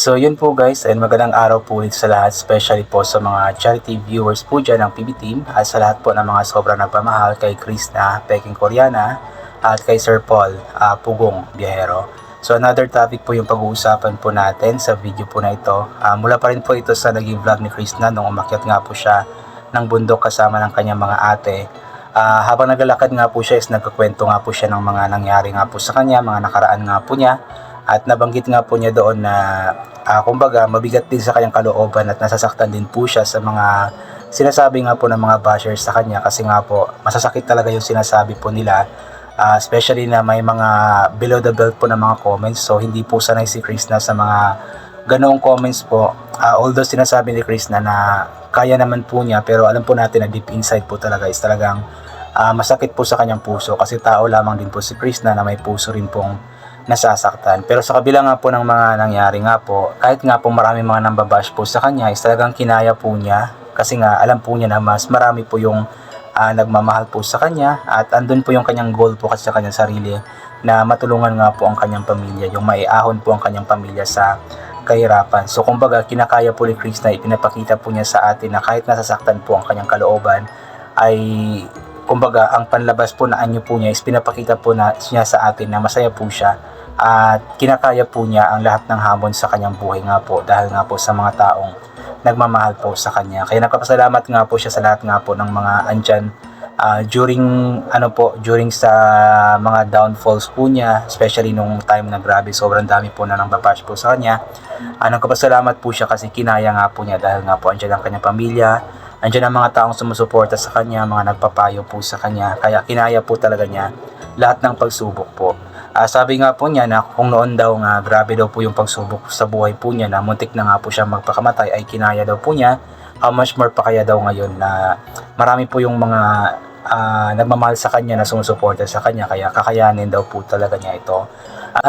So yun po guys, and magandang araw po ulit sa lahat, especially po sa mga charity viewers po dyan ng PB Team at sa lahat po ng mga sobrang nagpamahal kay Krishna Peking Koreana at kay Sir Paul Pugong Biyahero. So another topic po yung pag-uusapan po natin sa video po na ito. Mula pa rin po ito sa naging vlog ni Krishna nung umakyat nga po siya ng bundok kasama ng kanyang mga ate. Habang naglalakad nga po siya is nagkakwento nga po siya ng mga nangyari nga po sa kanya, mga nakaraan nga po niya. At nabanggit nga po niya doon na kumbaga mabigat din sa kanyang kalooban at nasasaktan din po siya sa mga sinasabi nga po ng mga bashers sa kanya kasi nga po masasakit talaga yung sinasabi po nila, especially na may mga below the belt po na mga comments. So hindi po sanay si Krishna sa mga ganoong comments po, although sinasabi ni Krishna na kaya naman po niya, pero alam po natin na deep inside po talaga is talagang masakit po sa kanyang puso kasi tao lamang din po si Krishna na may puso rin pong nasasaktan. Pero sa kabila nga po ng mga nangyari nga po, kahit nga po marami mga nambabash po sa kanya, is talagang kinaya po niya kasi nga alam po niya na mas marami po yung nagmamahal po sa kanya at andun po yung kanyang goal po kasi sa kanyang sarili na matulungan nga po ang kanyang pamilya, yung maiahon po ang kanyang pamilya sa kahirapan. So kumbaga kinakaya po ni Krishna, ipinapakita po niya sa atin na kahit nasasaktan po ang kanyang kalooban ay kumbaga ang panlabas po na anyo po niya is pinapakita po niya sa atin na masaya po siya at kinakaya po niya ang lahat ng hamon sa kanyang buhay nga po dahil nga po sa mga taong nagmamahal po sa kanya. Kaya nagpapasalamat nga po siya sa lahat nga po ng mga andyan during sa mga downfalls po niya, especially nung time na grabe sobrang dami po na nang babash po sa kanya. Nagpapasalamat po siya kasi kinaya nga po niya dahil nga po andyan ang kanyang pamilya, andyan ang mga taong sumusuporta sa kanya, mga nagpapayo po sa kanya, kaya kinaya po talaga niya lahat ng pagsubok po. Sabi nga po niya na kung noon daw nga grabe daw po yung pagsubok sa buhay po niya na muntik na nga po siya magpakamatay ay kinaya daw po niya, how much more pa kaya daw ngayon na marami po yung mga nagmamahal sa kanya na sumusuporta sa kanya kaya kakayanin daw po talaga niya ito.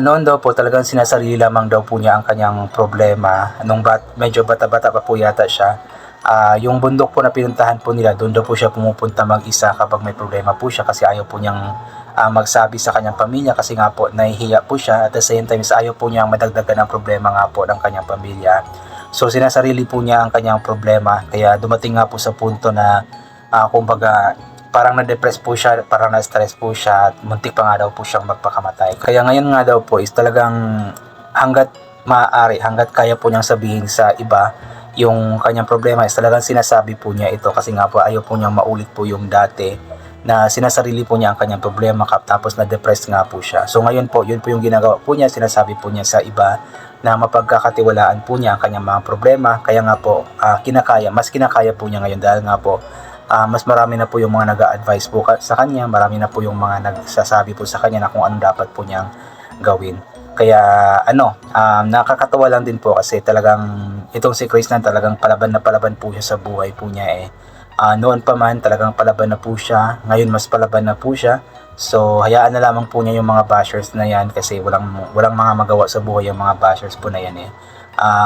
Noon daw po talagang sinasarili lamang daw po niya ang kanyang problema nung medyo bata-bata pa po yata siya. Yung bundok po na pinuntahan po nila, doon daw po siya pumupunta mag-isa kapag may problema po siya kasi ayaw po niyang magsabi sa kanyang pamilya kasi nga po nahihiya po siya at the same time ayaw po niyang madagdagan ng problema nga po ng kanyang pamilya. So sinasarili po niya ang kanyang problema kaya dumating nga po sa punto na kumbaga parang na-depress po siya, parang na-stress po siya at muntik pa nga daw po siyang magpakamatay. Kaya ngayon nga daw po is talagang hanggat maaari, hanggat kaya po niyang sabihin sa iba yung kanyang problema is talagang sinasabi po niya ito kasi nga po ayaw po niyang maulit po yung dati na sinasarili po niya ang kanyang problema tapos na-depress nga po siya. So ngayon po, yun po yung ginagawa po niya, sinasabi po niya sa iba na mapagkakatiwalaan po niya ang kanyang mga problema. Kaya nga po, mas kinakaya po niya ngayon dahil nga po mas marami na po yung mga nag-a-advise po sa kanya, marami na po yung mga nagsasabi po sa kanya na kung ano dapat po niyang gawin. Kaya nakakatawa lang din po kasi talagang itong si Krishna talagang palaban na palaban po siya sa buhay po niya noon pa man talagang palaban na po siya, ngayon mas palaban na po siya. So hayaan na lamang po niya yung mga bashers na yan kasi walang mga magawa sa buhay yung mga bashers po na yan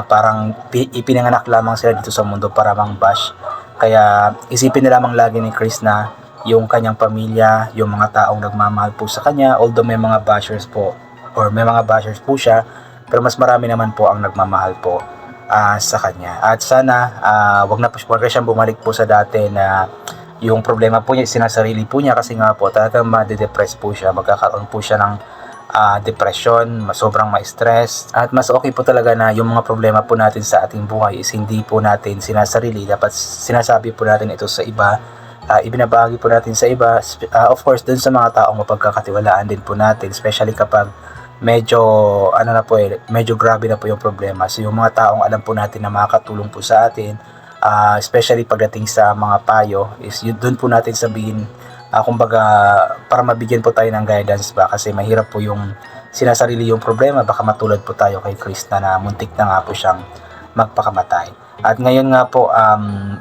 parang ipinanganak lamang sila dito sa mundo para mang bash. Kaya isipin na lamang lagi ni Krishna yung kanyang pamilya, yung mga taong nagmamahal po sa kanya, although may mga bashers po or may mga bashers po siya, pero mas marami naman po ang nagmamahal po sa kanya. At sana wag na siyang bumalik po sa dati na yung problema po niya sinasarili po niya kasi nga po talagang ma-depress po siya, magkakaroon po siya ng depression, sobrang ma-stress at mas okay po talaga na yung mga problema po natin sa ating buhay is hindi po natin sinasarili, dapat sinasabi po natin ito sa iba, ibinabahagi po natin sa iba, of course dun sa mga taong mapagkakatiwalaan din po natin, especially kapag medyo medyo grabe na po yung problema. So yung mga taong alam po natin na makakatulong po sa atin, especially pagdating sa mga payo, is doon po natin sabihin, kumbaga para mabigyan po tayo ng guidance ba kasi mahirap po yung sinasarili yung problema, baka matulad po tayo kay Krishna na muntik na nga po siyang magpakamatay. At ngayon nga po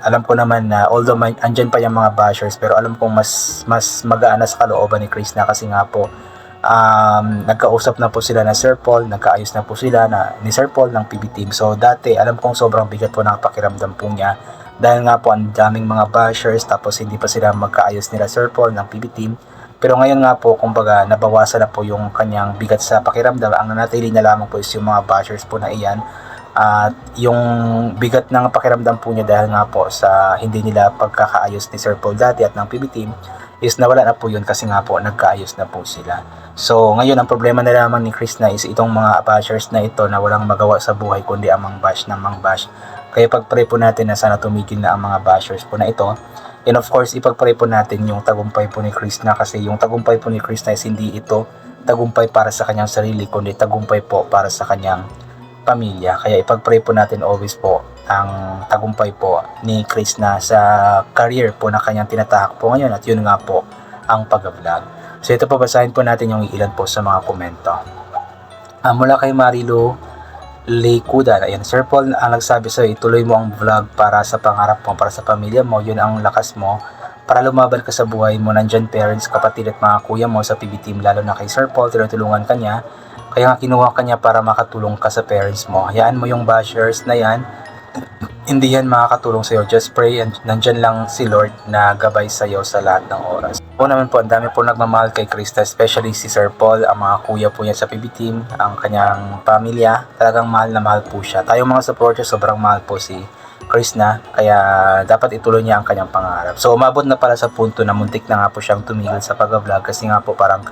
alam ko naman na although andyan pa yung mga bashers, pero alam kong mas magaan na sa kalooban ni Krishna kasi nga po nagkausap na po sila na Sir Paul, nagkaayos na po sila ni Sir Paul ng PB Team. So dati alam kong sobrang bigat po ng pakiramdam po niya dahil nga po ang daming mga bashers tapos hindi pa sila magkaayos nila Sir Paul ng PB Team. Pero ngayon nga po kumbaga nabawasan na po yung kanyang bigat sa pakiramdam. Ang nanatili na lamang po is yung mga bashers po na iyan At yung bigat ng pakiramdam po niya dahil nga po sa hindi nila pagkakaayos ni Sir Paul dati at ng PB team is nawala na po yun kasi nga po nagkaayos na po sila. So ngayon ang problema na naman ni Chris na is itong mga bashers na ito na walang magawa sa buhay kundi ang mang-bash ng mang-bash. Kaya pag-pray po natin na sana tumigil na ang mga bashers po na ito. And of course, ipag-pray po natin yung tagumpay po ni Chris na kasi yung tagumpay po ni Chris na is hindi ito tagumpay para sa kanyang sarili kundi tagumpay po para sa kanyang pamilya. Kaya ipag-pray po natin always po ang tagumpay po ni Chris na sa career po na kanyang tinatahak po ngayon at yun nga po ang pag-vlog. So ito po basahin po natin yung ilan po sa mga komento. Mula kay Marilu Likudan, ayan, Sir Paul ang nagsabi sa'yo, ituloy mo ang vlog para sa pangarap mo, para sa pamilya mo, yun ang lakas mo para lumaban ka sa buhay mo. Nandyan parents, kapatid at mga kuya mo sa PB team, lalo na kay Sir Paul, tinutulungan ka niya. Kaya nga kinuha ka niya para makatulong ka sa parents mo. Hayaan mo yung bashers na yan, hindi yan makakatulong sa'yo. Just pray and nandyan lang si Lord na gabay sa'yo sa lahat ng oras. O naman po, ang dami po nagmamahal kay Krista, especially si Sir Paul, ang mga kuya po niya sa PB team, ang kanyang pamilya. Talagang mahal na mahal po siya. Tayong mga supporters, sobrang mahal po si Krista, kaya dapat ituloy niya ang kanyang pangarap. So umabot na pala sa punto na muntik na nga po siyang tumigil sa pag-vlog kasi nga po parang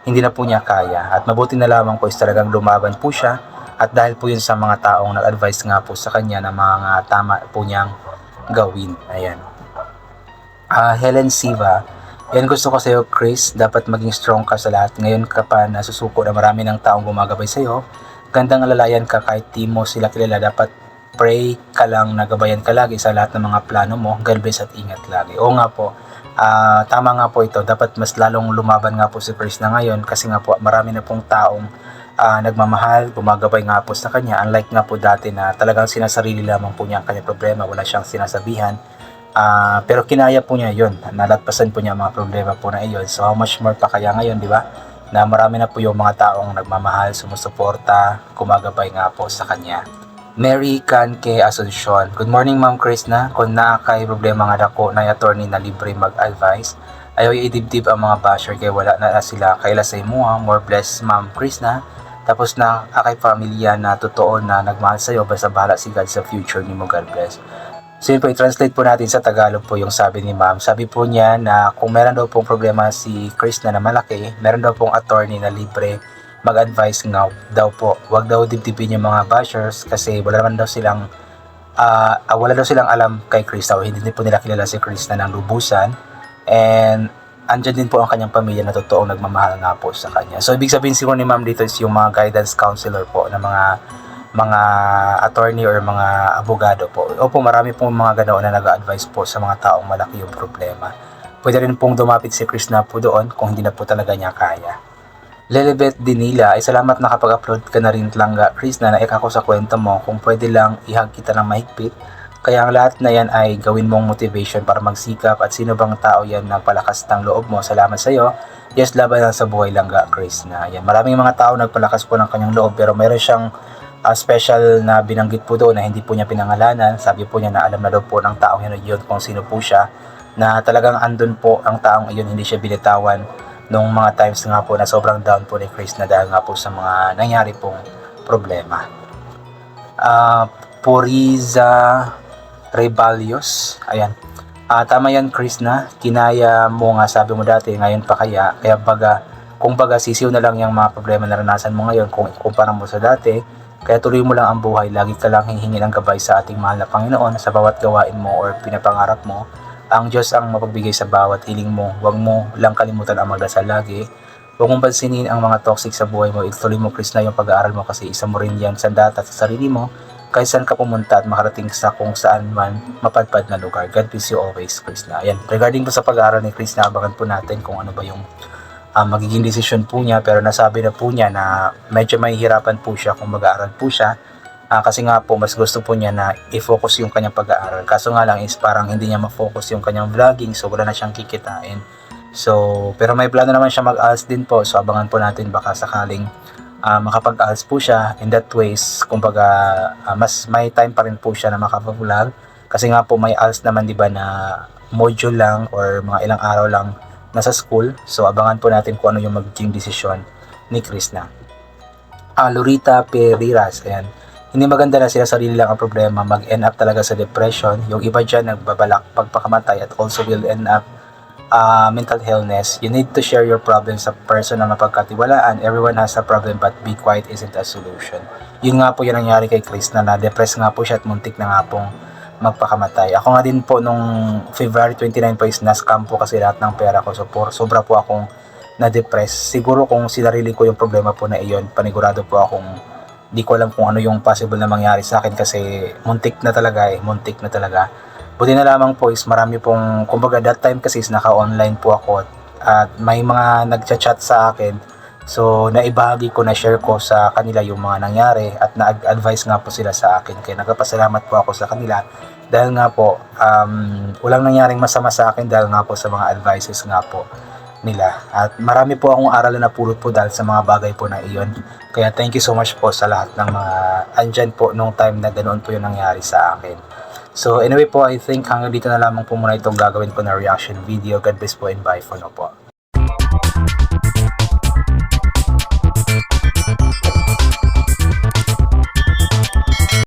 hindi na po niya kaya. At mabuti na lamang po is talagang lumaban po siya. At dahil po yun sa mga taong nag-advise nga po sa kanya na mga tama po niyang gawin. Ayan. Helen Siva, yan gusto ko sa'yo Chris, dapat maging strong ka sa lahat. Ngayon ka pa nasusuko na marami ng taong gumagabay sa'yo. Gandang alalayan ka kahit di mo sila kilala. Dapat pray ka lang, nagabayan ka lagi sa lahat ng mga plano mo. God bless at ingat lagi. Oo nga po. Tama nga po ito. Dapat mas lalong lumaban nga po si Chris na ngayon kasi nga po marami na pong taong nagmamahal, gumagabay nga po sa kanya. Unlike nga po dati na talagang sinasarili lamang po niya ang kanyang problema, wala siyang sinasabihan. Pero kinaya po niya yun, nalatpasan po niya ang mga problema po na iyon. So how much more pa kaya ngayon, di ba? Na marami na po yung mga taong nagmamahal, sumusuporta, gumagabay nga po sa kanya. Mary Canque Asuncion, good morning Ma'am Chris na. Kung naakay problema nga dako na attorney na libre mag-advise, ayaw idibdib ang mga basher kaya wala na sila kaila sa imo. More bless Ma'am Chris na. Tapos na akay pamilya na totoo na nagmahal sa'yo, basta bahala si God sa future ni mo, God bless. So yun po, i-translate po natin sa Tagalog po yung sabi ni Ma'am. Sabi po niya na kung meron daw pong problema si Chris na malaki, meron daw pong attorney na libre mag-advise nga daw po. Huwag daw dibdibin yung mga bashers kasi wala daw silang alam kay Chris daw. Hindi po nila kilala si Chris na ng lubusan. And andyan din po ang kanyang pamilya na totoong nagmamahal nga po sa kanya. So ibig sabihin siguro ni Ma'am dito is yung mga guidance counselor po na mga attorney or mga abogado po. Opo, marami pong mga ganoon na nag-a-advise po sa mga taong malaki yung problema. Pwede rin pong dumapit si Chris na po doon kung hindi na po talaga niya kaya. Lelibet Dinila, ay salamat na kapag-upload ka na rin Langga Chris na naik ako sa kwento mo. Kung pwede lang ihag kita ng mahigpit. Kaya ang lahat na yan ay gawin mong motivation para magsikap at sino bang tao yan nagpalakas ng loob mo. Salamat sa iyo. Yes, laban lang sa buhay Langga Chris na yan. Maraming mga tao nagpalakas po ng kanyang loob pero mayroon siyang special na binanggit po doon na hindi po niya pinangalanan. Sabi po niya na alam na daw po ng taong yun kung sino po siya. Na talagang andun po ang taong iyon, hindi siya binitawan nung mga times nga po na sobrang down po ni Chris na dahil nga po sa mga nangyari pong problema. Puriza Rebalios, ayan. Tama yan Chris na, kinaya mo nga sabi mo dati, ngayon pa kaya kung baga sisiw na lang yung mga problema na naranasan mo ngayon kung ikumpara mo sa dati, kaya tuloy mo lang ang buhay, lagi ka lang hihingi ng gabay sa ating mahal na Panginoon sa bawat gawain mo or pinapangarap mo. Ang Diyos ang mapagbigay sa bawat hiling mo, huwag mo lang kalimutan ang magdasal lagi. Huwag mong pansinin ang mga toxic sa buhay mo, ituloy mo Chris na yung pag-aaral mo kasi isa mo rin yan sa data sa sarili mo. Kahit saan ka pumunta at makarating sa kung saan man mapadpad na lugar. God bless you always, Chris na. Ayan, regarding po sa pag-aaral ni Chris na, abangan po natin kung ano ba yung magiging decision po niya. Pero nasabi na po niya na medyo mahihirapan po siya kung mag-aaral po siya. Kasi nga po, mas gusto po niya na i-focus yung kanyang pag-aaral. Kaso nga lang is parang hindi niya ma-focus yung kanyang vlogging, so wala na siyang kikitain. So, pero may plano naman siya mag-ALS din po. So, abangan po natin baka sakaling makapag-ALS po siya. In that ways, kumbaga, mas may time pa rin po siya na makapag-vlog. Kasi nga po may ALS naman, di ba, na module lang or mga ilang araw lang nasa school. So, abangan po natin kung ano yung magiging desisyon ni Chris na. Lorita Periras, ayan. hindi maganda na sila sarili lang ang problema, mag-end up talaga sa depression. Yung iba dyan nagbabalak pagpakamatay at also will end up mental illness. You need to share your problem sa person na mapagkatiwalaan. Everyone has a problem but be quiet isn't a solution. Yun nga po yung nangyari kay Chris na na-depress nga po siya at muntik na nga pong magpakamatay. Ako nga din po nung February 29 po is na-scam po kasi lahat ng pera ko. So sobra po akong na-depress. Siguro kung sinarili ko yung problema po na iyon, panigurado po akong di ko alam kung ano yung possible na mangyari sa akin kasi muntik na talaga. Buti na lamang po is marami pong, kumbaga that time kasi is naka-online po ako at may mga nagchat-chat sa akin. So naibahagi ko, na share ko sa kanila yung mga nangyari at na-advise nga po sila sa akin. Kaya nagpapasalamat po ako sa kanila dahil nga po walang nangyaring masama sa akin dahil nga po sa mga advices nga po nila. At marami po akong aral na napulot po dahil sa mga bagay po na iyon. Kaya thank you so much po sa lahat ng mga andyan po nung time na ganoon po yung nangyari sa akin. So anyway po, I think hanggang dito na lamang po muna itong gagawin ko na reaction video. God bless po and bye for now po.